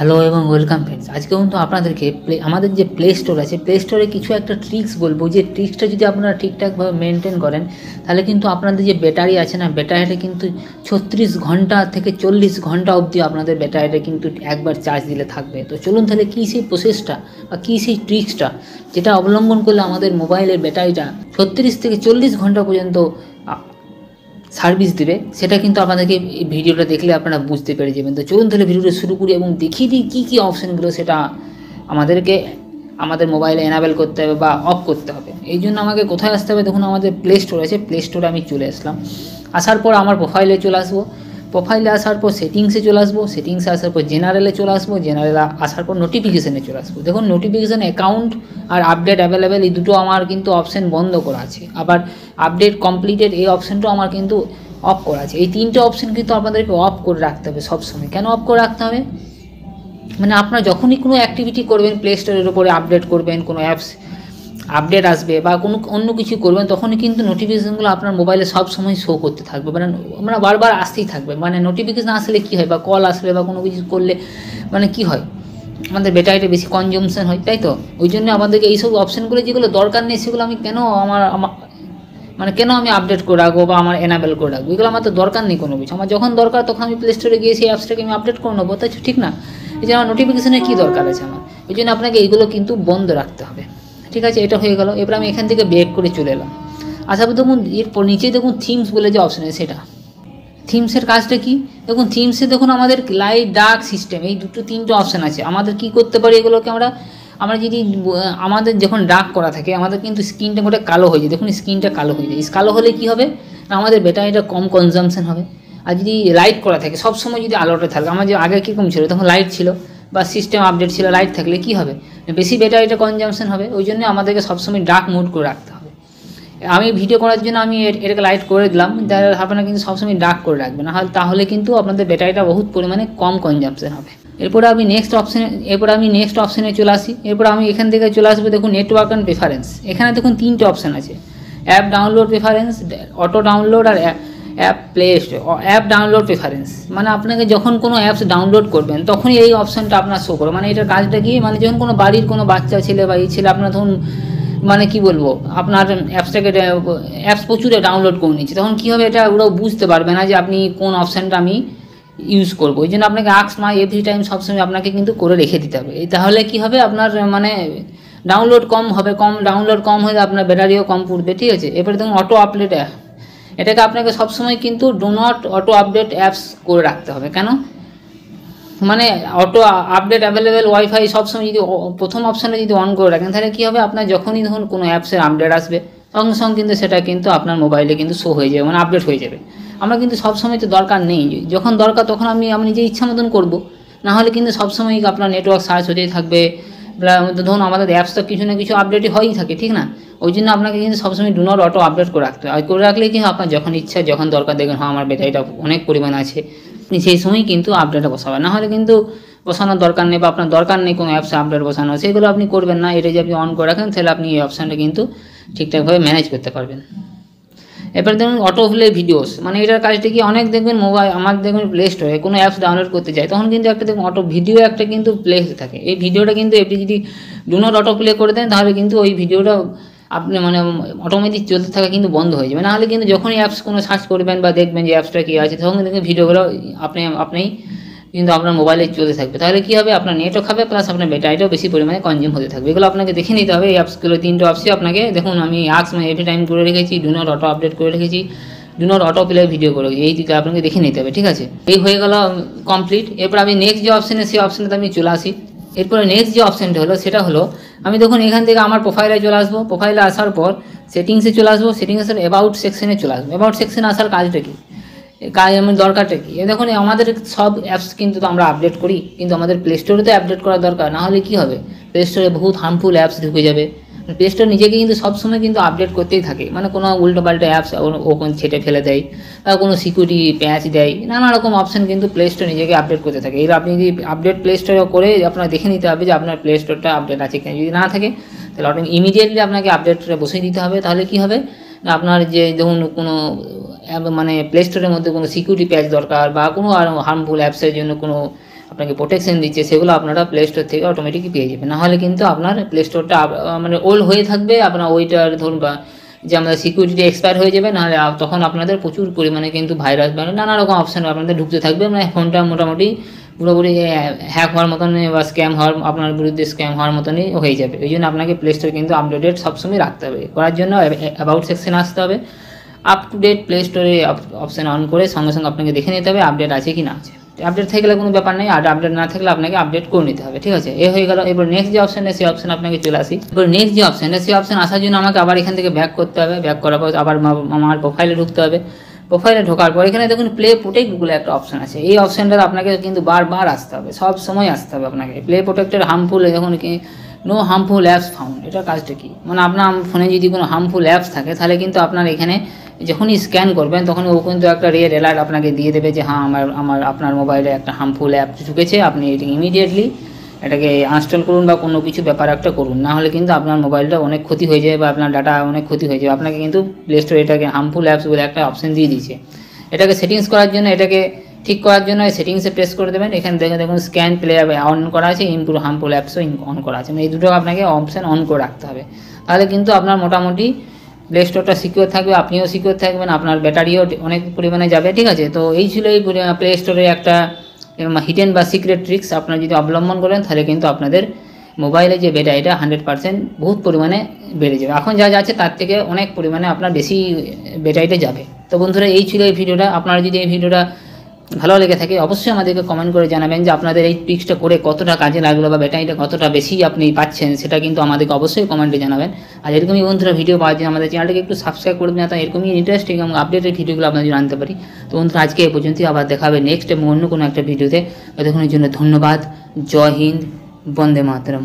Hello এবং welcome friends. আজকে কিন্তু আপনাদেরকে আমাদের যে প্লে স্টোর আছে, প্লে স্টোরে কিছু একটা ট্রিক্স বলবো, যে ট্রিক্সটা যদি আপনারা ঠিকঠাকভাবে মেনটেন করেন তাহলে কিন্তু আপনাদের যে ব্যাটারি আছে না, ব্যাটারিটা কিন্তু 36 ঘন্টা থেকে 40 ঘন্টা অবধি আপনাদের ব্যাটারিটা কিন্তু একবার চার্জ দিলে থাকবে। তো চলুন তাহলে কী সেই প্রসেসটা বা কী সেই ট্রিক্সটা যেটা অবলম্বন করলে আমাদের মোবাইলের ব্যাটারিটা 36 থেকে 40 ঘন্টা পর্যন্ত সার্ভিস দেবে, সেটা কিন্তু আপনাদেরকে এই ভিডিওটা দেখলে আপনারা বুঝতে পেরে যাবেন। তো চলুন তাহলে ভিডিওটা শুরু করি এবং দেখিয়ে দিই কী কী অপশানগুলো সেটা আমাদেরকে আমাদের মোবাইলে এনাবেল করতে হবে বা অফ করতে হবে। এই জন্য আমাকে কোথায় আসতে হবে, দেখুন আমাদের প্লে স্টোর আছে, প্লে স্টোরে আমি চলে আসলাম। আসার পর আমার প্রোফাইলে চলে আসবো, প্রোফাইলে আসার পর সেটিংসে চলে আসবো, সেটিংসে আসার পর জেনারেলে চলে আসবো, জেনারেলে আসার পর নোটিফিকেশানে চলে আসবো। দেখুন নোটিফিকেশান, অ্যাকাউন্ট আর আপডেট অ্যাভেলেবেল এই দুটো আমার কিন্তু অপশান বন্ধ করা আছে। আবার আপডেট কমপ্লিটেড এই অপশানটাও আমার কিন্তু অফ করা আছে। এই তিনটে অপশান কিন্তু আপনাদেরকে অফ করে রাখতে হবে সবসময়। কেন অফ করে রাখতে হবে, মানে আপনার যখনই কোনো অ্যাক্টিভিটি করবেন, প্লে স্টোরের উপরে আপডেট করবেন, কোনো অ্যাপস আপডেট আসবে বা কোনো অন্য কিছু করবেন, তখনই কিন্তু নোটিফিকেশানগুলো আপনার মোবাইলে সব সময় শো করতে থাকবে, মানে আমরা বারবার আসতেই থাকবে। মানে নোটিফিকেশান আসলে কী হয়, বা কল আসলে বা কোনো কিছু করলে মানে কী হয়, আমাদের ব্যাটারিটা বেশি কনজামশন হয়, তাই তো? ওই জন্য আমাদেরকে এইসব অপশানগুলো যেগুলো দরকার নেই সেগুলো আমি কেন মানে কেন আমি আপডেট করে রাখবো বা আমার এনাবেল করে রাখবো, এগুলো আমার তো দরকার নেই কোনো কিছু। আমার যখন দরকার তখন আমি প্লে স্টোরে গিয়ে সেই অ্যাপসটাকে আমি আপডেট করে নেবো, তাই ঠিক না? এই যে আমার নোটিফিকেশানের কী দরকার আছে আমার, এই জন্য আপনাকে এইগুলো কিন্তু বন্ধ রাখতে হবে। ঠিক আছে, এটা হয়ে গেল। এবার আমি এখান থেকে ব্যাক করে চলে এলাম। আসার পর দেখুন এরপর নিচেই দেখুন থিমস বলে যে অপশান আছে, সেটা থিমসের কাজটা কি, দেখুন থিমসে দেখুন আমাদের লাইট ডার্ক সিস্টেম এই তিনটে অপশান আছে। আমাদের কি করতে পারি এগুলোকে, আমরা যদি আমাদের যখন ডার্ক করা থাকে আমাদের কিন্তু স্ক্রিনটা গোটা কালো হয়ে যায়। দেখুন স্ক্রিনটা কালো হয়ে যায়, কালো হলে কি হবে না, আমাদের ব্যাটারিটা কম কনজামশন হবে। আর যদি লাইট করা থাকে, সবসময় যদি আলোটা থাকে, আমার যে আগে কীরকম ছিল তখন লাইট ছিল বা সিস্টেম আপডেট ছিল, লাইট থাকলে কি হবে, বেশি ব্যাটারিটা কনজামশন হবে। ওই জন্য আমাদেরকে সবসময় ডার্ক মোড করে রাখতে হবে। আমি ভিডিও করার জন্য আমি এটাকে লাইট করে দিলাম, আপনারা কিন্তু সবসময় ডার্ক করে রাখবেন, তাহলে কিন্তু আপনাদের ব্যাটারিটা বহুত পরিমাণে কম কনজামশন হবে। এরপরে আমি নেক্সট অপশানে চলে আসি। এরপর আমি এখান থেকে চলে আসবো, দেখুন নেটওয়ার্ক অ্যান্ড প্রেফারেন্স। এখানে দেখুন তিনটে অপশান আছে, app download preference, auto download আর app Play Store, app download preference. মানে আপনাকে যখন কোনো অ্যাপস ডাউনলোড করবেন তখনই এই অপশানটা আপনার শো করবে। মানে এটার কাজটা কি, মানে যখন কোনো বাড়ির কোনো বাচ্চা ছেলে বা এই ছেলে আপনার ধরুন মানে কি বলবো, আপনার অ্যাপস প্রচুর ডাউনলোড করে নিচ্ছে, তখন কী হবে, এটা ওরাও বুঝতে পারবে না যে আপনি কোন অপশানটা আমি ইউজ করবো। ওই জন্য আপনাকে আস্ক মাই এভরি টাইম সবসময় আপনাকে কিন্তু করে রেখে দিতে হবে। তাহলে কি হবে, আপনার মানে ডাউনলোড কম হবে, ডাউনলোড কম হলে আপনার ব্যাটারিও কম পুড়বে। ঠিক আছে, এবারে দেখুন অটো আপডেট অ্যাপ, এটাকে আপনাকে সবসময় কিন্তু do not auto update apps করে রাখতে হবে। কেন, মানে অটো আপডেট অ্যাভেলেবেল ওয়াইফাই সবসময় যদি প্রথম অপশানে যদি অন করে রাখেন, তাহলে কী হবে, আপনার যখনই ধরুন কোনো অ্যাপসের আপডেট আসবে সঙ্গে সঙ্গে কিন্তু সেটা কিন্তু আপনার মোবাইলে কিন্তু শো হয়ে যাবে, মানে আপডেট হয়ে যাবে। আমরা কিন্তু সবসময় তো দরকার নেই, যখন দরকার তখন আমি নিজে ইচ্ছা মতন করবো, নাহলে কিন্তু সবসময় আপনার নেটওয়ার্ক সার্চ হতেই থাকবে। ধরুন আমাদের অ্যাপস তো কিছু না কিছু আপডেটই হয়েই থাকে, ঠিক না? ওই জন্য আপনাকে কিন্তু সবসময় ডু নট অটো আপডেট করে রাখতে হয়। আর করে রাখলে কি আপনার যখন ইচ্ছা যখন দরকার দেখবেন হ্যাঁ আমার ব্যাটারিটা অনেক পরিমাণ আছে, আপনি সেই সময়ই কিন্তু আপডেটটা বসাবেন। নাহলে কিন্তু বসানোর দরকার নেই বা আপনার দরকার নেই কোনো অ্যাপসে আপডেট বসানো, সেগুলো আপনি করবেন না। এটা যদি আপনি অন করে রাখেন তাহলে আপনি এই অপশানটা কিন্তু ঠিকঠাকভাবে ম্যানেজ করতে পারবেন। এবার দেখুন অটো প্লে ভিডিওস, মানে এটার কাজটা কি, অনেক দেখবেন মোবাইল আমার দেখবেন প্লে স্টোরে কোনো অ্যাপস ডাউনলোড করতে যায় তখন কিন্তু একটা দেখুন অটো ভিডিও একটা কিন্তু প্লে হতে থাকে। এই ভিডিওটা কিন্তু আপনি যদি ডু নট অটো প্লে করে দেন তাহলে কিন্তু ওই ভিডিওটা আপনি মানে অটোমেটিক চলতে থাকা কিন্তু বন্ধ হয়ে যাবে। নাহলে কিন্তু যখনই অ্যাপস কোনো সার্চ করবেন বা দেখবেন যে অ্যাপসটা কী আছে তখন কিন্তু ভিডিওগুলো আপনি কিন্তু আপনার মোবাইলে চলতে থাকবে। তাহলে কী হবে, আপনার নেটও খাবে প্লাস আপনার ব্যাটারিটাও বেশি পরিমাণে কনজিউম হতে থাকবে। এগুলো আপনাকে দেখে নিতে হবে। এই অ্যাপসগুলো তিনটে অ্যাপসই আপনাকে দেখুন, আমি আস্ক মাই এভরি টাইম করে রেখেছি, ডু নট অটো আপডেট করে রেখেছি, do not auto play video করে রেখেছি, এই দিকে আপনাকে দেখে নিতে হবে। ঠিক আছে, এই হয়ে গেল কমপ্লিট। এরপর আমি নেক্সট যে অপশানে সেই অপশানেতে আমি চলে আসি। এরপরে নেক্সট যে অপশানটা হলো সেটা হলো, আমি দেখুন এখান থেকে আমার প্রোফাইলে চলে আসবো, প্রোফাইলে আসার পর সেটিংসে চলে আসবো, সেটিংসের অ্যাবাউট সেকশনে চলে আসবো। অ্যাবাউট সেকশনে আসার কাজটা কি, কাজ আমার দরকারটা কি, দেখুন আমাদের সব অ্যাপস কিন্তু তো আমরা আপডেট করি, কিন্তু আমাদের প্লে স্টোরে তো আপডেট করা দরকার, না হলে কী হবে, প্লে স্টোরে বহুত হার্মফুল অ্যাপস ঢুকে যাবে। প্লে স্টোর নিজেকে কিন্তু সবসময় কিন্তু আপডেট করতেই থাকে, মানে কোনো উল্টোপাল্টা অ্যাপস ওখানে ছেটে ফেলে দেয় বা কোনো সিকিউরিটি প্যাচ দেয়, নানা রকম অপশান কিন্তু প্লে স্টোর নিজেকে আপডেট করতে থাকে। এবার আপনি যদি আপডেট প্লে স্টোরে করে আপনার দেখে নিতে হবে যে আপনার প্লে স্টোরটা আপডেট আছে কিনা, যদি না থাকে তাহলে ইমিডিয়েটলি আপনাকে আপডেটটা বসিয়ে দিতে হবে। তাহলে কী হবে, আপনার যে ধরুন কোনো মানে প্লে স্টোরের মধ্যে কোনো সিকিউরিটি প্যাচ দরকার বা কোনো হার্মফুল অ্যাপসের জন্য কোনো আপনাকে প্রোটেকশন দিচ্ছে, সেগুলো আপনারা প্লে স্টোর থেকে অটোমেটিকই পেয়ে যাবেন। নাহলে কিন্তু আপনার প্লে স্টোরটা মানে ওল্ড হয়ে থাকবে, আপনার ওইটার ধরুন বা যে আমাদের সিকিউরিটি এক্সপায়ার হয়ে যাবে, নাহলে তখন আপনাদের প্রচুর পরিমাণে কিন্তু ভাইরাস বা নানা রকম অপশান আপনাদের ঢুকতে থাকবে, মানে ফোনটা মোটামুটি পুরোপুরি হ্যাক হওয়ার মতন বা স্ক্যাম হওয়ার, আপনার বিরুদ্ধে স্ক্যাম হওয়ার মতনই হয়ে যাবে। ওই জন্য আপনাকে প্লে স্টোর কিন্তু আপডেটেড সবসময় রাখতে হবে। করার জন্য অ্যাবাউট সেকশনে আসতে হবে, আপ টু ডেট প্লে স্টোরে অপশান অন করে সঙ্গে সঙ্গে আপনাকে দেখে নিতে হবে আপডেট আছে কি না আছে। আপডেট থাকলে কোনো ব্যাপার নেই, আর আপডেট না থাকলে আপনাকে আপডেট করে নিতে হবে, ঠিক আছে। এ হয়ে গেল। এবার নেক্সট যে অপশান সেই অপশান আপনাকে চলে আসি। এবার নেক্সট যে অপশানটা সেই অপশান আসার জন্য আমাকে আবার এখান থেকে ব্যাক করতে হবে। ব্যাক করার পর আবার আমার প্রোফাইলে ঢুকতে হবে। প্রোফাইলে ঢোকার পর এখানে দেখুন প্লে প্রোটেক্ট বলে একটা অপশান আছে। এই অপশানটা আপনাকে কিন্তু বারবার আসতে হবে, সব সময় আসতে হবে আপনাকে। প্লে প্রোটেক্টের হার্মফুল দেখুন কি নো হার্মফুল অ্যাপস ফাউন্ড, এটার কাজটা কি, মানে আপনার ফোনে যদি কোনো হার্মফুল অ্যাপস থাকে তাহলে কিন্তু আপনার এখানে যখনই স্ক্যান করবেন তখন ও কিন্তু একটা রেড অ্যালার্ট আপনাকে দিয়ে দেবে যে হ্যাঁ আপনার মোবাইলে একটা হার্মফুল অ্যাপ ঢুকেছে, আপনি ইমিডিয়েটলি এটাকে আনস্টল করুন বা কোনো কিছু ব্যাপার একটা করুন, না হলে কিন্তু আপনার মোবাইলটা অনেক ক্ষতি হয়ে যাবে বা আপনার ডাটা অনেক ক্ষতি হয়ে যাবে। আপনাকে কিন্তু প্লে স্টোর এটাকে হার্মফুল অ্যাপস বলে একটা অপশন দিয়ে দিয়েছে। এটাকে সেটিংস করার জন্য, এটাকে ঠিক করার জন্য সেটিংসে প্রেস করে দেবেন। এখানে দেখুন স্ক্যান প্লে অন করা আছে, ইমপ্রুভ হার্মফুল অ্যাপসও অন করা আছে, মানে এই দুটো আপনাকে অপশান অন করে রাখতে হবে। তাহলে কিন্তু আপনার মোটামুটি প্লে স্টোরটা সিকিউর থাকবে, আপনিও সিকিউর থাকবেন, আপনার ব্যাটারিও অনেক পরিমাণে যাবে, ঠিক আছে। তো এই ছিল এই প্লে স্টোরের একটা হিডেন বা সিক্রেট ট্রিক্স। আপনারা যদি অবলম্বন করেন তাহলে কিন্তু আপনাদের মোবাইলে যে ব্যাটারিটা 100% বহুত পরিমাণে বেড়ে যাবে। এখন যা যাচ্ছে তার থেকে অনেক পরিমাণে আপনার বেশি ব্যাটারিটা যাবে। তো বন্ধুরা এই ছিল এই ভিডিওটা। আপনারা যদি এই ভিডিওটা ভালো লেগে থাকে অবশ্যই আমাদেরকে কমেন্ট করে জানাবেন যে আপনাদের এই ট্রিক্সটা করে কতটা কাজে লাগলো বা ব্যাটারিটা কতটা বেশি আপনি পাচ্ছেন, সেটা কিন্তু আমাদেরকে অবশ্যই কমেন্টে জানাবেন। আর এরকমই বন্ধুরা ভিডিও পাওয়ার জন্য আমাদের চ্যানেলটাকে একটু সাবস্ক্রাইব করে দিন, তাই এরকমই ইন্টারেস্টিং এবং আপডেটেড ভিডিওগুলো আপনাদের জানতে পারি। তো বন্ধুরা আজকে এই পর্যন্তই, আবার দেখা হবে নেক্সট এবং অন্য কোনো একটা ভিডিওতে। ততক্ষণের জন্য ধন্যবাদ। জয় হিন্দ, বন্দে মাতরম।